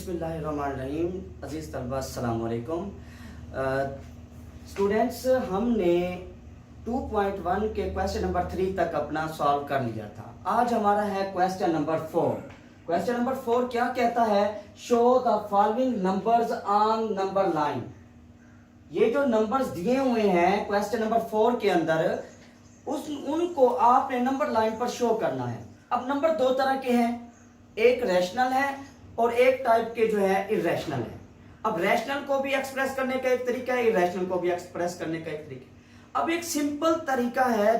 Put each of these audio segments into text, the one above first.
बिस्मिल्लाहिर्रहमानिर्रहीम। अज़ीज़ तलबा अस्सलाम वालेकुम। स्टूडेंट्स, हमने 2.1 के क्वेश्चन नंबर 3 तक अपना सॉल्व कर लिया था। आज हमारा है क्वेश्चन नंबर 4। क्वेश्चन नंबर 4 क्या कहता है? Show the following numbers on number line. ये जो नंबर्स दिए हुए हैं क्वेश्चन नंबर 4 के अंदर, उनको आपने नंबर लाइन पर शो करना है। अब नंबर दो तरह के हैं, एक रैशनल है और एक टाइप के जो है इरेशनल है। अब रैशनल को भी एक्सप्रेस करने का एक तरीका है, इरेशनल को भी एक्सप्रेस करने का एक तरीका। अब एक सिंपल तरीका है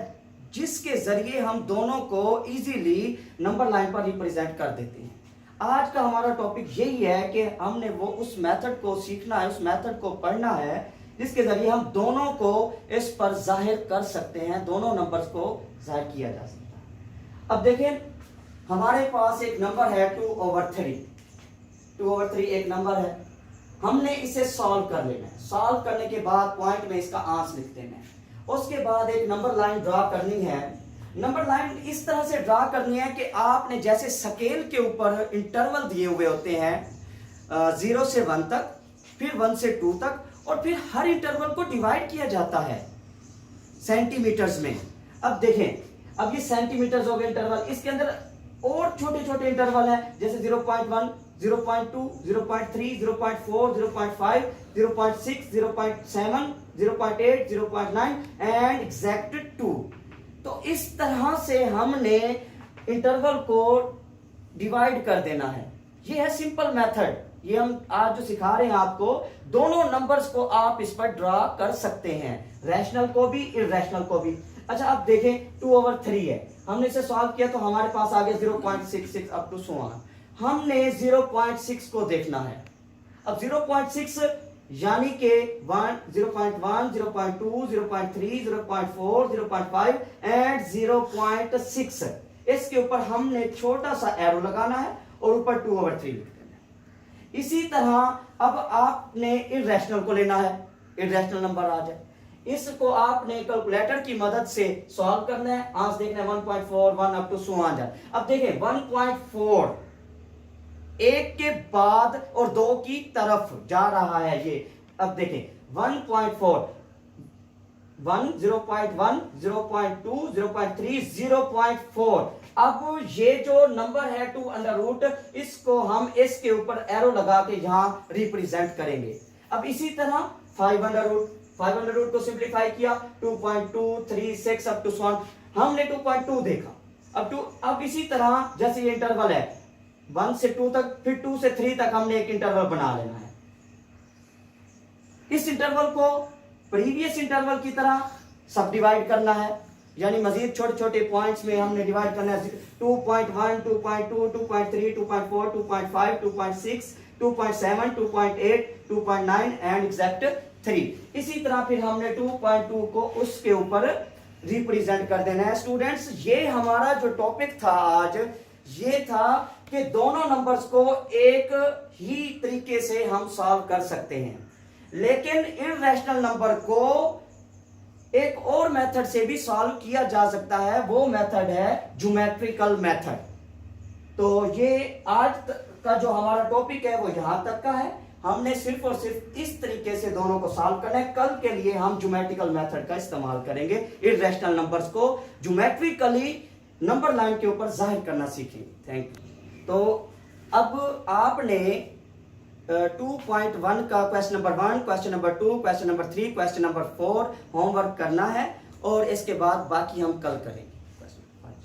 जिसके जरिए हम दोनों को इजीली नंबर लाइन पर रिप्रेजेंट कर देते हैं। आज का हमारा टॉपिक यही है कि हमने वो उस मेथड को सीखना है, उस मेथड को पढ़ना है जिसके जरिए हम दोनों को इस पर जाहिर कर सकते हैं, दोनों नंबर्स को जाहिर किया जा सकता है। अब देखें, हमारे पास एक नंबर है 2/3। 2/3 एक नंबर है, हमने इसे सॉल्व कर लेना है। सॉल्व करने के बाद पॉइंट में इसका आंसर लिख देना है। उसके बाद एक नंबर लाइन ड्रा करनी है। नंबर लाइन इस तरह से ड्रा करनी है कि आपने जैसे स्केल के ऊपर इंटरवल दिए हुए होते हैं 0 से 1 तक, फिर 1 से 2 तक, और फिर हर इंटरवल को डिवाइड किया जाता है सेंटीमीटर्स में। अब देखें, अब ये सेंटीमीटर्स हो गए इंटरवल, इसके अंदर और छोटे छोटे इंटरवल हैं जैसे 0.1, 0.2, 0.3, 0.4, 0.5, 0.6, 0.7, 0.8, 0.9 एंड एग्जैक्ट 2। तो इस तरह से हमने इंटरवल को डिवाइड कर देना है। ये है सिंपल मेथड। ये हम आज जो सिखा रहे हैं आपको, दोनों नंबर्स को आप इस पर ड्रा कर सकते हैं, रैशनल को भी इरेशनल को भी। अच्छा, अब देखें 2/3 है, हमने इसे सॉल्व किया तो हमारे पास आ गया 0.66 अप टू सो ऑन। हमने 0.6 को देखना है। अब 0.6 यानी कि 0.1, 0.2, 0.3, 0.4, 0.5 एंड 0.6, इसके ऊपर हमने छोटा सा एरो लगाना है और ऊपर 2/3 लिख देना है। इसी तरह अब आपने इरेशनल को लेना है, इरेशनल नंबर आ जाए, इसको आपने कैलकुलेटर की मदद से सॉल्व करना है। आंसर देखना है 1.4, 1 अप टू सो ऑन जाए। अब देखें 1.4 एक के बाद और दो की तरफ जा रहा है ये। अब देखें 1.4, 1, 0.1, 0.2, 0.3, 0.4। अब ये जो नंबर है 2√, इसको हम इसके ऊपर एरो लगा के यहां रिप्रेजेंट करेंगे। अब इसी तरह 5√, को सिंप्लीफाई किया 2.236 अप टू 1, हमने 2.2 देखा। अब इसी तरह जैसे ये इंटरवल है 1 से 2 तक, फिर 2 से 3 तक हमने एक इंटरवल बना लेना है। इस इंटरवल को प्रीवियस इंटरवल की तरह सब डिवाइड करना है, यानी मजीद छोटे छोटे पॉइंट्स में हमने डिवाइड करना है। 2.1, 2.2, 2.3, 2.4, 2.5, 2.6, 2.7, 2.8, 2.9 एंड एग्जैक्ट 3। इसी तरह फिर हमने 2.2 को उसके ऊपर रिप्रेजेंट कर देना है। स्टूडेंट्स, ये हमारा जो टॉपिक था आज, ये था कि दोनों नंबर्स को एक ही तरीके से हम सॉल्व कर सकते हैं, लेकिन इरेशनल नंबर को एक और मेथड से भी सॉल्व किया जा सकता है। वो मेथड है ज्योमेट्रिकल मेथड। तो ये आज का जो हमारा टॉपिक है वो यहां तक का है। हमने सिर्फ और सिर्फ इस तरीके से दोनों को सॉल्व करना है। कल के लिए हम ज्योमेट्रिकल मेथड का इस्तेमाल करेंगे, इरेशनल नंबर्स को ज्योमेट्रिकली नंबर लाइन के ऊपर जाहिर करना सीखेंगे। Thank you. तो अब आपने 2.1 का question number 1, question number 2, question number 3, question number 4 homework करना है और इसके बाद बाकी हम कल करेंगे।